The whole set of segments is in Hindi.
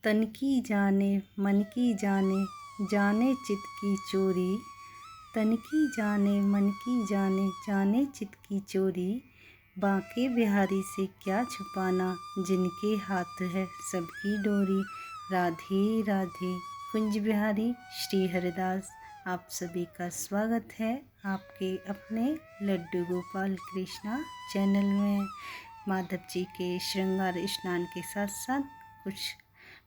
तन की जाने मन की जाने, जाने चित की चोरी। तन की जाने मन की जाने, जाने चित की चोरी। बांके बिहारी से क्या छुपाना, जिनके हाथ है सबकी डोरी। राधे राधे। कुंज बिहारी श्री हरिदास आप सभी का स्वागत है आपके अपने लड्डू गोपाल कृष्णा चैनल में। माधव जी के श्रृंगार स्नान के साथ साथ कुछ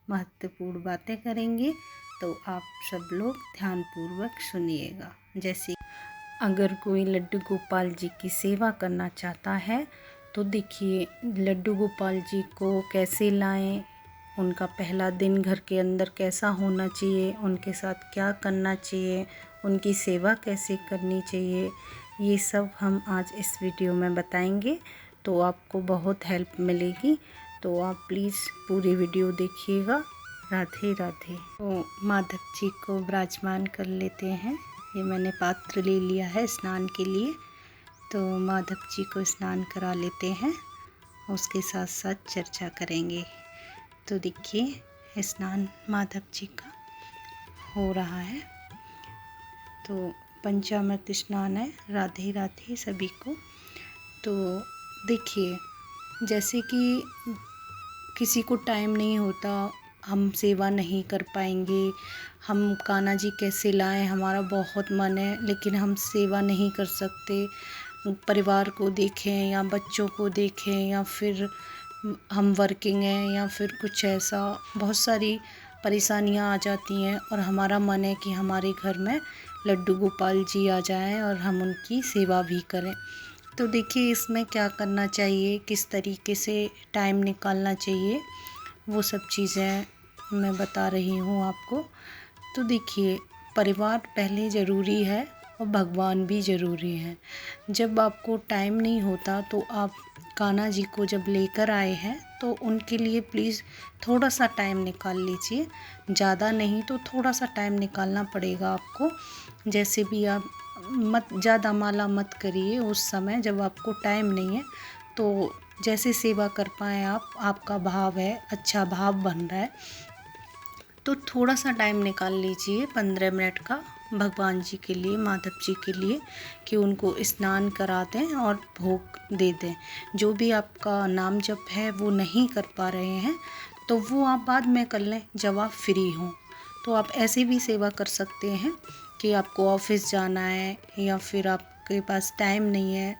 महत्वपूर्ण बातें करेंगे, तो आप सब लोग ध्यानपूर्वक सुनिएगा। जैसे अगर कोई लड्डू गोपाल जी की सेवा करना चाहता है तो देखिए लड्डू गोपाल जी को कैसे लाएं, उनका पहला दिन घर के अंदर कैसा होना चाहिए, उनके साथ क्या करना चाहिए, उनकी सेवा कैसे करनी चाहिए, ये सब हम आज इस वीडियो में बताएंगे। तो आपको बहुत हेल्प मिलेगी, तो आप प्लीज़ पूरी वीडियो देखिएगा। राधे राधे। तो माधव जी को विराजमान कर लेते हैं। ये मैंने पात्र ले लिया है स्नान के लिए, तो माधव जी को स्नान करा लेते हैं, उसके साथ साथ चर्चा करेंगे। तो देखिए स्नान माधव जी का हो रहा है, तो पंचामृत स्नान है। राधे राधे सभी को। तो देखिए जैसे कि किसी को टाइम नहीं होता, हम सेवा नहीं कर पाएंगे, हम कान्हा जी कैसे लाएं, हमारा बहुत मन है लेकिन हम सेवा नहीं कर सकते। परिवार को देखें या बच्चों को देखें या फिर हम वर्किंग हैं या फिर कुछ ऐसा, बहुत सारी परेशानियां आ जाती हैं और हमारा मन है कि हमारे घर में लड्डू गोपाल जी आ जाएं और हम उनकी सेवा भी करें। तो देखिए इसमें क्या करना चाहिए, किस तरीके से टाइम निकालना चाहिए, वो सब चीज़ें मैं बता रही हूँ आपको। तो देखिए परिवार पहले ज़रूरी है और भगवान भी ज़रूरी है। जब आपको टाइम नहीं होता तो आप कान्हा जी को जब लेकर आए हैं तो उनके लिए प्लीज़ थोड़ा सा टाइम निकाल लीजिए, ज़्यादा नहीं तो थोड़ा सा टाइम निकालना पड़ेगा आपको। जैसे भी आप मत ज़्यादा माला मत करिए उस समय जब आपको टाइम नहीं है, तो जैसे सेवा कर पाएँ आप, आपका भाव है, अच्छा भाव बन रहा है तो थोड़ा सा टाइम निकाल लीजिए 15 मिनट का भगवान जी के लिए, माधव जी के लिए, कि उनको स्नान करा दें और भोग दे दें। जो भी आपका नाम जप है वो नहीं कर पा रहे हैं तो वो आप बाद में कर लें जब आप फ्री हों। तो आप ऐसे भी सेवा कर सकते हैं कि आपको ऑफिस जाना है या फिर आपके पास टाइम नहीं है,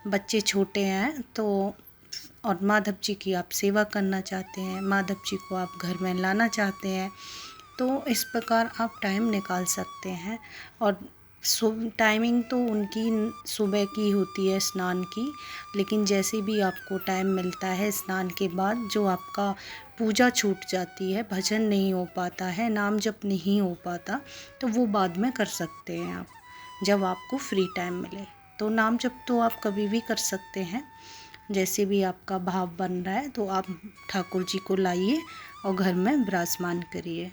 बच्चे छोटे हैं तो, और माधव जी की आप सेवा करना चाहते हैं, माधव जी को आप घर में लाना चाहते हैं, तो इस प्रकार आप टाइम निकाल सकते हैं। और टाइमिंग तो उनकी सुबह की होती है स्नान की, लेकिन जैसे भी आपको टाइम मिलता है स्नान के बाद, जो आपका पूजा छूट जाती है, भजन नहीं हो पाता है, नाम जप नहीं हो पाता, तो वो बाद में कर सकते हैं आप जब आपको फ्री टाइम मिले। तो नाम जप तो आप कभी भी कर सकते हैं, जैसे भी आपका भाव बन रहा है तो आप ठाकुर जी को लाइए और घर में विराजमान करिए।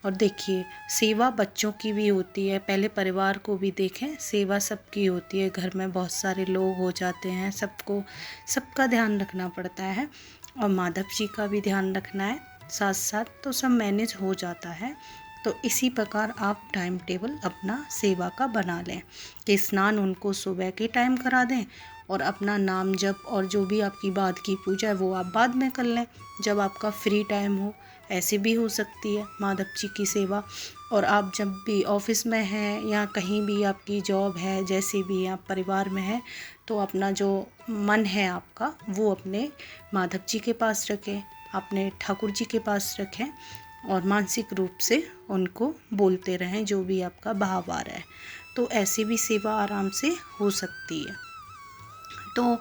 और देखिए सेवा बच्चों की भी होती है, पहले परिवार को भी देखें, सेवा सबकी होती है। घर में बहुत सारे लोग हो जाते हैं, सबको सबका ध्यान रखना पड़ता है और माधव जी का भी ध्यान रखना है साथ साथ, तो सब मैनेज हो जाता है। तो इसी प्रकार आप टाइम टेबल अपना सेवा का बना लें कि स्नान उनको सुबह के टाइम करा दें और अपना नाम जप और जो भी आपकी बाद की पूजा है वो आप बाद में कर लें जब आपका फ्री टाइम हो। ऐसे भी हो सकती है माधव जी की सेवा। और आप जब भी ऑफिस में हैं या कहीं भी आपकी जॉब है, जैसे भी आप परिवार में हैं, तो अपना जो मन है आपका वो अपने माधव जी के पास रखें, अपने ठाकुर जी के पास रखें और मानसिक रूप से उनको बोलते रहें जो भी आपका भाव आ रहा है। तो ऐसी भी सेवा आराम से हो सकती है। तो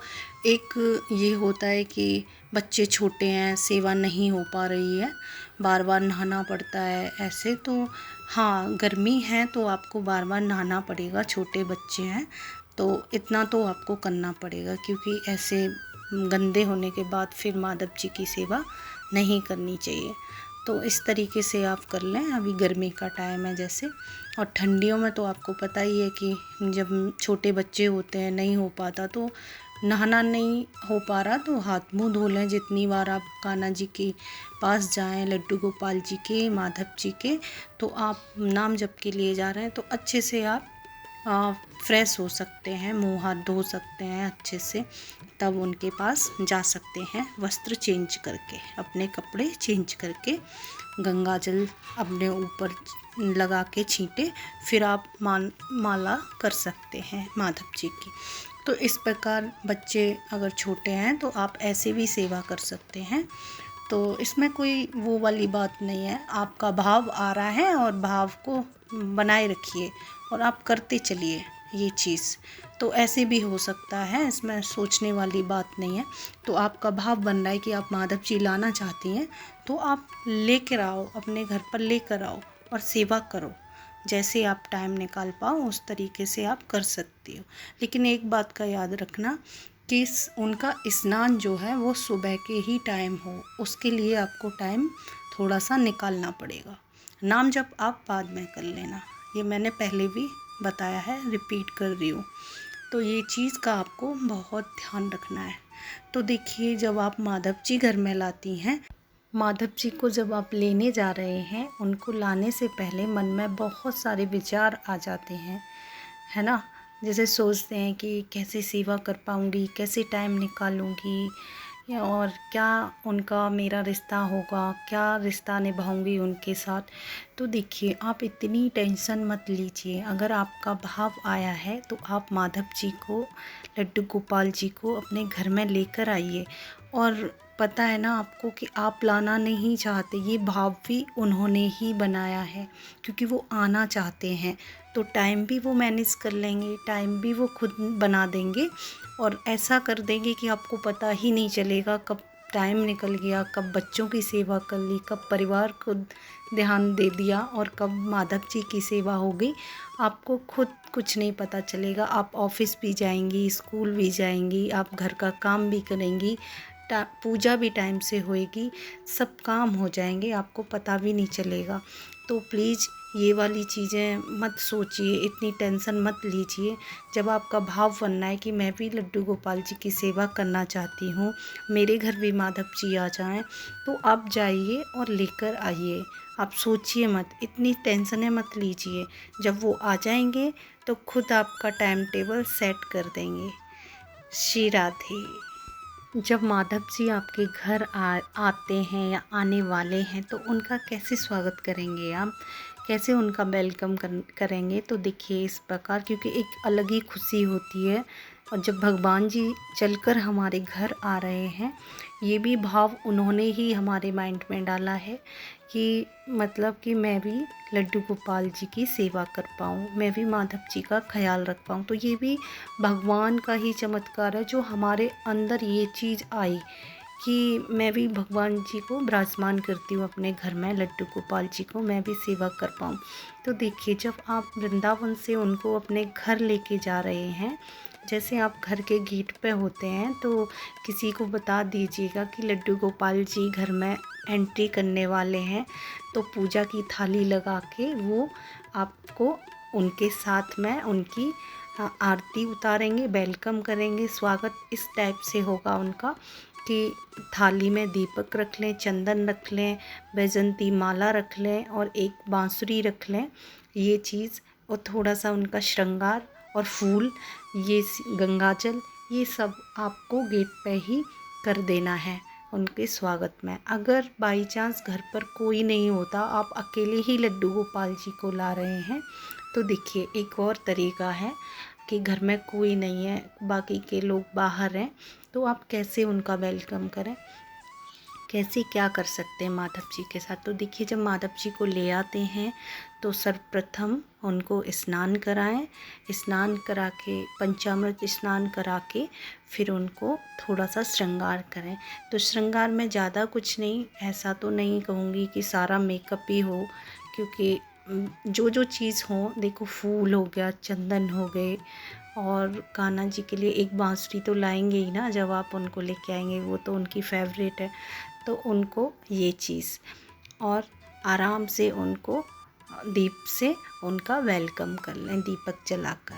एक ये होता है कि बच्चे छोटे हैं, सेवा नहीं हो पा रही है, बार बार नहाना पड़ता है ऐसे, तो हाँ गर्मी है तो आपको बार बार नहाना पड़ेगा, छोटे बच्चे हैं तो इतना तो आपको करना पड़ेगा, क्योंकि ऐसे गंदे होने के बाद फिर माधव जी की सेवा नहीं करनी चाहिए। तो इस तरीके से आप कर लें, अभी गर्मी का टाइम है जैसे। और ठंडियों में तो आपको पता ही है कि जब छोटे बच्चे होते हैं नहीं हो पाता, तो नहाना नहीं हो पा रहा तो हाथ मुंह धो लें। जितनी बार आप कान्हा जी के पास जाएं, लड्डू गोपाल जी के, माधव जी के, तो आप नाम जप के लिए जा रहे हैं तो अच्छे से आप फ्रेश हो सकते हैं, मुंह हाथ धो सकते हैं अच्छे से, तब उनके पास जा सकते हैं। वस्त्र चेंज करके, अपने कपड़े चेंज करके, गंगा जल अपने ऊपर लगा के छींटे, फिर आप माला कर सकते हैं माधव जी की। तो इस प्रकार बच्चे अगर छोटे हैं तो आप ऐसे भी सेवा कर सकते हैं। तो इसमें कोई वो वाली बात नहीं है, आपका भाव आ रहा है और भाव को बनाए रखिए और आप करते चलिए ये चीज़। तो ऐसे भी हो सकता है, इसमें सोचने वाली बात नहीं है। तो आपका भाव बन रहा है कि आप माधव जी लाना चाहती हैं, तो आप लेकर आओ, अपने घर पर लेकर आओ और सेवा करो। जैसे आप टाइम निकाल पाओ उस तरीके से आप कर सकती हो। लेकिन एक बात का याद रखना कि उनका स्नान जो है वो सुबह के ही टाइम हो, उसके लिए आपको टाइम थोड़ा सा निकालना पड़ेगा। नाम जब आप बाद में कर लेना, ये मैंने पहले भी बताया है, रिपीट कर रही हूँ। तो ये चीज़ का आपको बहुत ध्यान रखना है। तो देखिए, जब आप माधव जी घर में लाती हैं, माधव जी को जब आप लेने जा रहे हैं, उनको लाने से पहले मन में बहुत सारे विचार आ जाते हैं, है ना। जैसे सोचते हैं कि कैसे सेवा कर पाऊँगी, कैसे टाइम निकालूँगी, और क्या उनका मेरा रिश्ता होगा, क्या रिश्ता निभाऊंगी उनके साथ। तो देखिए, आप इतनी टेंशन मत लीजिए। अगर आपका भाव आया है तो आप माधव जी को, लड्डू गोपाल जी को अपने घर में लेकर आइए। और पता है ना आपको कि आप लाना नहीं चाहते, ये भाव भी उन्होंने ही बनाया है, क्योंकि वो आना चाहते हैं। तो टाइम भी वो मैनेज कर लेंगे, टाइम भी वो खुद बना देंगे और ऐसा कर देंगे कि आपको पता ही नहीं चलेगा कब टाइम निकल गया, कब बच्चों की सेवा कर ली, कब परिवार को ध्यान दे दिया और कब माधव जी की सेवा हो गई। आपको खुद कुछ नहीं पता चलेगा। आप ऑफिस भी जाएंगी, स्कूल भी जाएंगी, आप घर का काम भी करेंगी, पूजा भी टाइम से होएगी, सब काम हो जाएंगे, आपको पता भी नहीं चलेगा। तो प्लीज़ ये वाली चीज़ें मत सोचिए, इतनी टेंशन मत लीजिए। जब आपका भाव बनना है कि मैं भी लड्डू गोपाल जी की सेवा करना चाहती हूँ, मेरे घर भी माधव जी आ जाएं, तो आप जाइए और लेकर आइए। आप सोचिए मत, इतनी टेंशनें मत लीजिए। जब वो आ जाएंगे तो खुद आपका टाइम टेबल सेट कर देंगे। श्री राधे। जब माधव जी आपके घर आते हैं या आने वाले हैं तो उनका कैसे स्वागत करेंगे आप, कैसे उनका वेलकम करेंगे। तो देखिए इस प्रकार, क्योंकि एक अलग ही खुशी होती है। और जब भगवान जी चलकर हमारे घर आ रहे हैं, ये भी भाव उन्होंने ही हमारे माइंड में डाला है कि मतलब कि मैं भी लड्डू गोपाल जी की सेवा कर पाऊँ, मैं भी माधव जी का ख्याल रख पाऊँ। तो ये भी भगवान का ही चमत्कार है जो हमारे अंदर ये चीज़ आई कि मैं भी भगवान जी को विराजमान करती हूँ अपने घर में, लड्डू गोपाल जी को मैं भी सेवा कर पाऊँ। तो देखिए, जब आप वृंदावन से उनको अपने घर लेके जा रहे हैं, जैसे आप घर के गेट पे होते हैं तो किसी को बता दीजिएगा कि लड्डू गोपाल जी घर में एंट्री करने वाले हैं। तो पूजा की थाली लगा के वो आपको उनके साथ में उनकी आरती उतारेंगे, वेलकम करेंगे, स्वागत इस टाइप से होगा उनका कि थाली में दीपक रख लें, चंदन रख लें, बैजंती माला रख लें और एक बांसुरी रख लें, ये चीज़, और थोड़ा सा उनका श्रृंगार और फूल, ये गंगाजल, ये सब आपको गेट पे ही कर देना है उनके स्वागत में। अगर बाई चांस घर पर कोई नहीं होता, आप अकेले ही लड्डू गोपाल जी को ला रहे हैं, तो देखिए एक और तरीका है कि घर में कोई नहीं है, बाकी के लोग बाहर हैं, तो आप कैसे उनका वेलकम करें, कैसे क्या कर सकते हैं माधव जी के साथ। तो देखिए, जब माधव जी को ले आते हैं तो सर्वप्रथम उनको स्नान कराएं, स्नान करा के, पंचामृत स्नान करा के फिर उनको थोड़ा सा श्रृंगार करें। तो श्रृंगार में ज़्यादा कुछ नहीं, ऐसा तो नहीं कहूँगी कि सारा मेकअप ही हो, क्योंकि जो जो चीज़ हो, देखो फूल हो गया, चंदन हो गए, और कान्हा जी के लिए एक बांसुरी तो लाएंगे ही ना जब आप उनको लेके आएंगे, वो तो उनकी फेवरेट है। तो उनको ये चीज़, और आराम से उनको दीप से उनका वेलकम कर लें, दीपक जलाकर।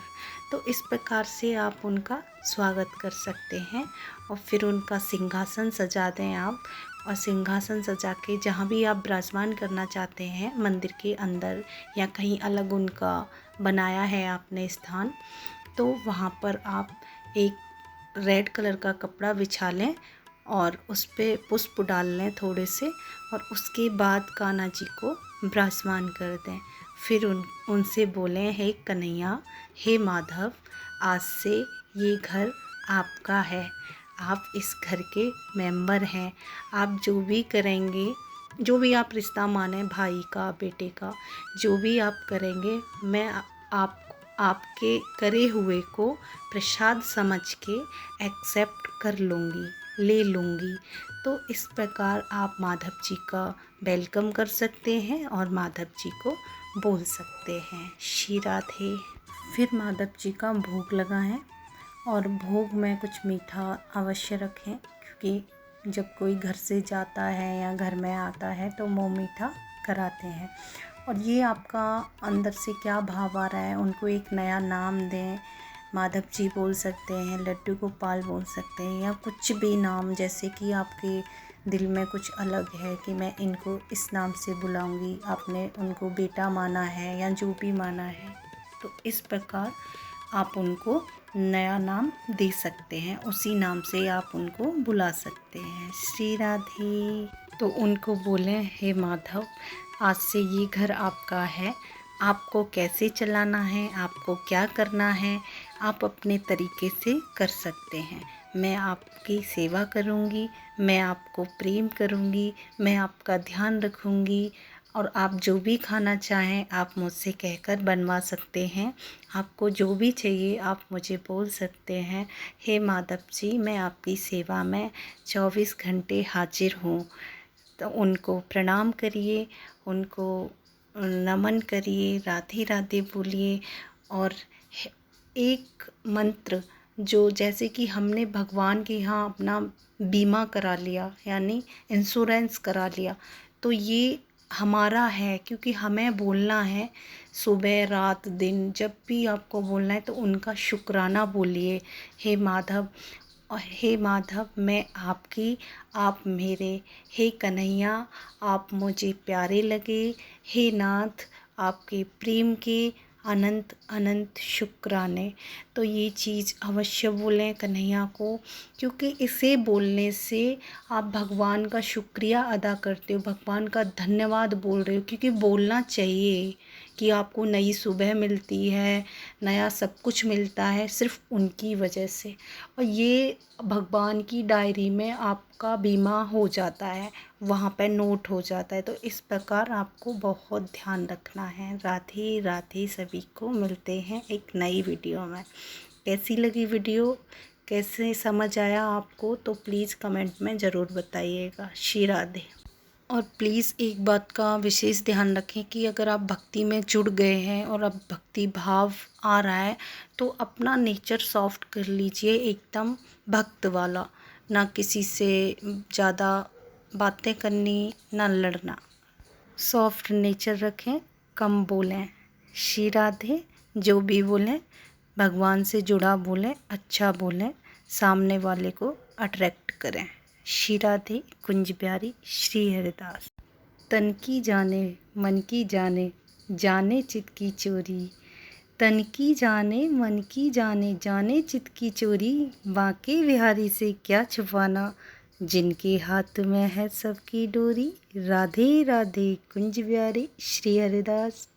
तो इस प्रकार से आप उनका स्वागत कर सकते हैं और फिर उनका सिंहासन सजा दें आप। और सिंहासन सजा के जहाँ भी आप विराजमान करना चाहते हैं, मंदिर के अंदर या कहीं अलग उनका बनाया है आपने स्थान, तो वहाँ पर आप एक रेड कलर का कपड़ा बिछा लें और उस पे पुष्प डाल लें थोड़े से, और उसके बाद कान्हा जी को विराजमान कर दें। फिर उनसे बोलें, हे कन्हैया, हे माधव, आज से ये घर आपका है, आप इस घर के मेंबर हैं। आप जो भी करेंगे, जो भी आप रिश्ता माने, भाई का, बेटे का, जो भी आप करेंगे, मैं आपके करे हुए को प्रसाद समझ के एक्सेप्ट कर लूँगी, ले लूँगी। तो इस प्रकार आप माधव जी का वेलकम कर सकते हैं और माधव जी को बोल सकते हैं, श्री राधे। फिर माधव जी का भोग लगाएं और भोग में कुछ मीठा अवश्य रखें, क्योंकि जब कोई घर से जाता है या घर में आता है तो मुँह मीठा कराते हैं। और ये आपका अंदर से क्या भाव आ रहा है, उनको एक नया नाम दें। माधव जी बोल सकते हैं, लड्डू गोपाल बोल सकते हैं, या कुछ भी नाम, जैसे कि आपके दिल में कुछ अलग है कि मैं इनको इस नाम से बुलाऊंगी, आपने उनको बेटा माना है या जो भी माना है, तो इस प्रकार आप उनको नया नाम दे सकते हैं, उसी नाम से आप उनको बुला सकते हैं, श्री राधे। तो उनको बोलें, हे माधव, आज से ये घर आपका है, आपको कैसे चलाना है, आपको क्या करना है, आप अपने तरीके से कर सकते हैं। मैं आपकी सेवा करूँगी, मैं आपको प्रेम करूँगी, मैं आपका ध्यान रखूँगी, और आप जो भी खाना चाहें आप मुझसे कहकर बनवा सकते हैं। आपको जो भी चाहिए आप मुझे बोल सकते हैं। हे माधव जी, मैं आपकी सेवा में 24 घंटे हाजिर हूँ। तो उनको प्रणाम करिए, उनको नमन करिए, राधे राधे बोलिए। और एक मंत्र, जो जैसे कि हमने भगवान के यहाँ अपना बीमा करा लिया, यानी इंश्योरेंस करा लिया, तो ये हमारा है, क्योंकि हमें बोलना है सुबह रात दिन, जब भी आपको बोलना है तो उनका शुक्राना बोलिए। हे माधव, और हे माधव, मैं आपकी, आप मेरे, हे कन्हैया, आप मुझे प्यारे लगे, हे नाथ, आपके प्रेम के अनंत अनंत शुक्राने। तो ये चीज़ अवश्य बोलें कन्हैया को, क्योंकि इसे बोलने से आप भगवान का शुक्रिया अदा करते हो, भगवान का धन्यवाद बोल रहे हो, क्योंकि बोलना चाहिए कि आपको नई सुबह मिलती है, नया सब कुछ मिलता है सिर्फ उनकी वजह से। और ये भगवान की डायरी में आपका बीमा हो जाता है, वहाँ पे नोट हो जाता है। तो इस प्रकार आपको बहुत ध्यान रखना है। राधे राधे, सभी को मिलते हैं एक नई वीडियो में। कैसी लगी वीडियो, कैसे समझ आया आपको, तो प्लीज़ कमेंट में ज़रूर बताइएगा। श्री राधे। और प्लीज़ एक बात का विशेष ध्यान रखें कि अगर आप भक्ति में जुड़ गए हैं और अब भक्ति भाव आ रहा है, तो अपना नेचर सॉफ्ट कर लीजिए, एकदम भक्त वाला, ना किसी से ज़्यादा बातें करनी, ना लड़ना। सॉफ्ट नेचर रखें, कम बोलें। श्री राधे। जो भी बोलें भगवान से जुड़ा बोलें, अच्छा बोलें, सामने वाले को अट्रैक्ट करें। श्री राधे। कुंज प्यारी श्री हरिदास। तन की जाने मन की जाने, जाने चित की चोरी, तन की जाने मन की जाने, जाने चित की चोरी, बांके बिहारी से क्या छुपाना, जिनके हाथ में है सबकी डोरी। राधे राधे। कुंज प्यारी श्री हरिदास।